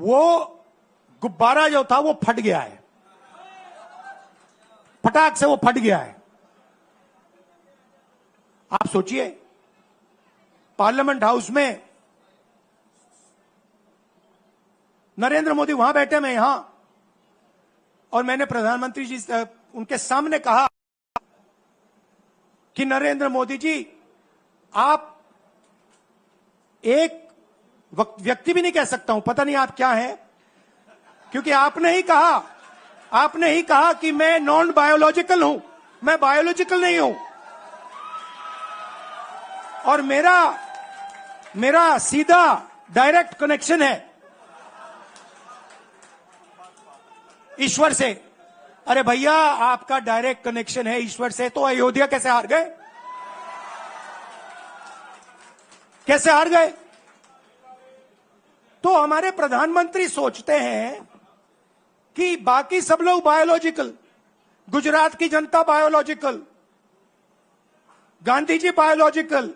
वो गुब्बारा जो था वो फट गया है, फटाक से वो फट गया है। आप सोचिए, पार्लियामेंट हाउस में नरेंद्र मोदी वहां बैठे, मैं यहां, और मैंने प्रधानमंत्री जी से उनके सामने कहा कि नरेंद्र मोदी जी, आप एक व्यक्ति भी नहीं कह सकता हूं, पता नहीं आप क्या हैं, क्योंकि आपने ही कहा कि मैं नॉन बायोलॉजिकल हूं, मैं बायोलॉजिकल नहीं हूं, और मेरा सीधा डायरेक्ट कनेक्शन है ईश्वर से। अरे भैया, आपका डायरेक्ट कनेक्शन है ईश्वर से, तो अयोध्या कैसे हार गए? कैसे हार गए? तो हमारे प्रधानमंत्री सोचते हैं कि बाकी सब लोग बायोलॉजिकल, गुजरात की जनता बायोलॉजिकल, गांधी जी बायोलॉजिकल,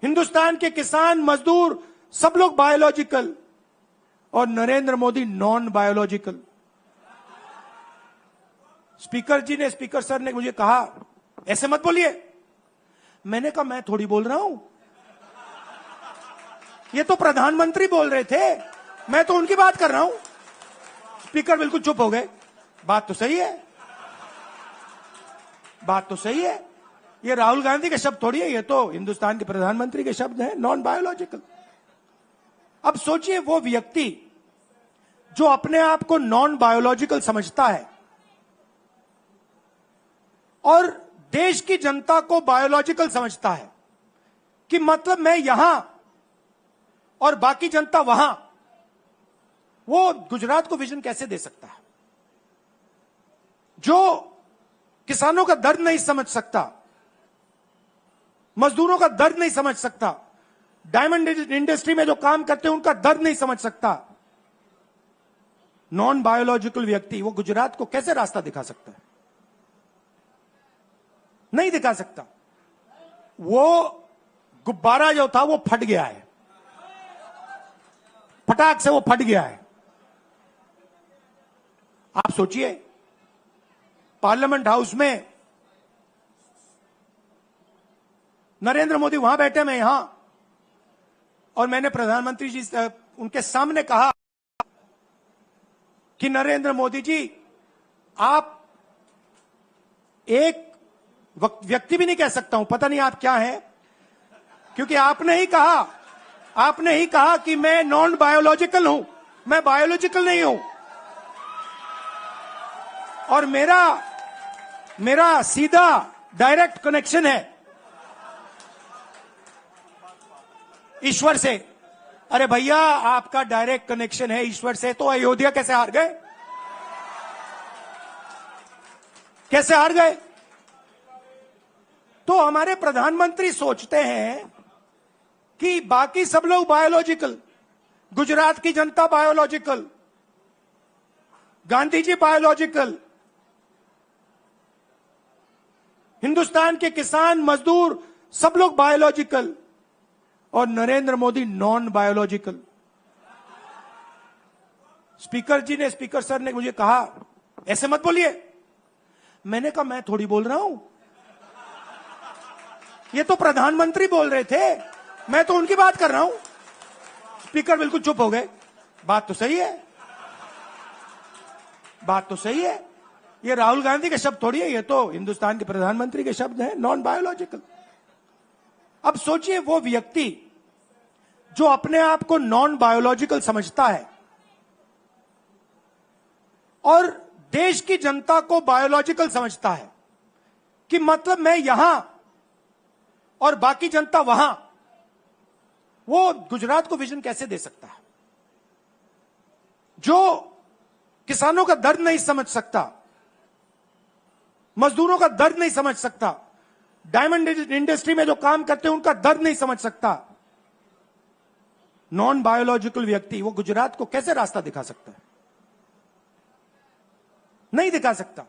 हिंदुस्तान के किसान मजदूर सब लोग बायोलॉजिकल, और Narendra Modi non biological. Speaker sir ने मुझे कहा, ऐसे मत बोलिए। मैंने कहा, मैं थोड़ी बोल रहा हूं, ये तो प्रधानमंत्री बोल रहे थे, मैं तो उनकी बात कर रहा हूं। स्पीकर बिल्कुल चुप हो गए। बात तो सही है, बात तो सही है, ये राहुल गांधी के शब्द थोड़ी है, ये तो हिंदुस्तान के प्रधानमंत्री के शब्द हैं, नॉन बायोलॉजिकल। अब सोचिए, वो व्यक्ति जो अपने आप को नॉन बायोलॉजिकल समझता है और देश की जनता को बायोलॉजिकल समझता है, कि मतलब मैं यहां और बाकी जनता वहां, वो गुजरात को विजन कैसे दे सकता है? जो किसानों का दर्द नहीं समझ सकता, मजदूरों का दर्द नहीं समझ सकता, डायमंड इंडस्ट्री में जो काम करते हैं उनका दर्द नहीं समझ सकता, नॉन बायोलॉजिकल व्यक्ति वो गुजरात को कैसे रास्ता दिखा सकता है? नहीं दिखा सकता। वो गुब्बारा जो था वो फट गया है, फटाक से वो फट गया है। आप सोचिए, पार्लियामेंट हाउस में नरेंद्र मोदी वहां बैठे, मैं यहां, और मैंने प्रधानमंत्री जी से उनके सामने कहा कि नरेंद्र मोदी जी, आप एक व्यक्ति भी नहीं कह सकता हूं, पता नहीं आप क्या हैं, क्योंकि आपने ही कहा कि मैं नॉन बायोलॉजिकल हूं, मैं बायोलॉजिकल नहीं हूं, और मेरा सीधा डायरेक्ट कनेक्शन है ईश्वर से। अरे भैया, आपका डायरेक्ट कनेक्शन है ईश्वर से, तो अयोध्या कैसे हार गए? कैसे हार गए? तो हमारे प्रधानमंत्री सोचते हैं कि बाकी सब लोग बायोलॉजिकल, गुजरात की जनता बायोलॉजिकल, गांधी जी बायोलॉजिकल, हिंदुस्तान के किसान मजदूर सब लोग बायोलॉजिकल, और Narendra Modi non biological. Speaker sir ने मुझे कहा, ऐसे मत बोलिए। मैंने कहा, मैं थोड़ी बोल रहा हूं, ये तो प्रधानमंत्री बोल रहे थे, मैं तो उनकी बात कर रहा हूं। स्पीकर बिल्कुल चुप हो गए। बात तो सही है, बात तो सही है, ये राहुल गांधी के शब्द थोड़ी है, ये तो हिंदुस्तान के प्रधानमंत्री के शब्द हैं, नॉन बायोलॉजिकल। अब सोचिए, वो व्यक्ति जो अपने आप को नॉन बायोलॉजिकल समझता है और देश की जनता को बायोलॉजिकल समझता है, कि मतलब मैं यहां और बाकी जनता वहां, वो गुजरात को विजन कैसे दे सकता है? जो किसानों का दर्द नहीं समझ सकता, मजदूरों का दर्द नहीं समझ सकता, डायमंड इंडस्ट्री में जो काम करते हैं उनका दर्द नहीं समझ सकता, नॉन बायोलॉजिकल व्यक्ति वो गुजरात को कैसे रास्ता दिखा सकता है? नहीं दिखा सकता।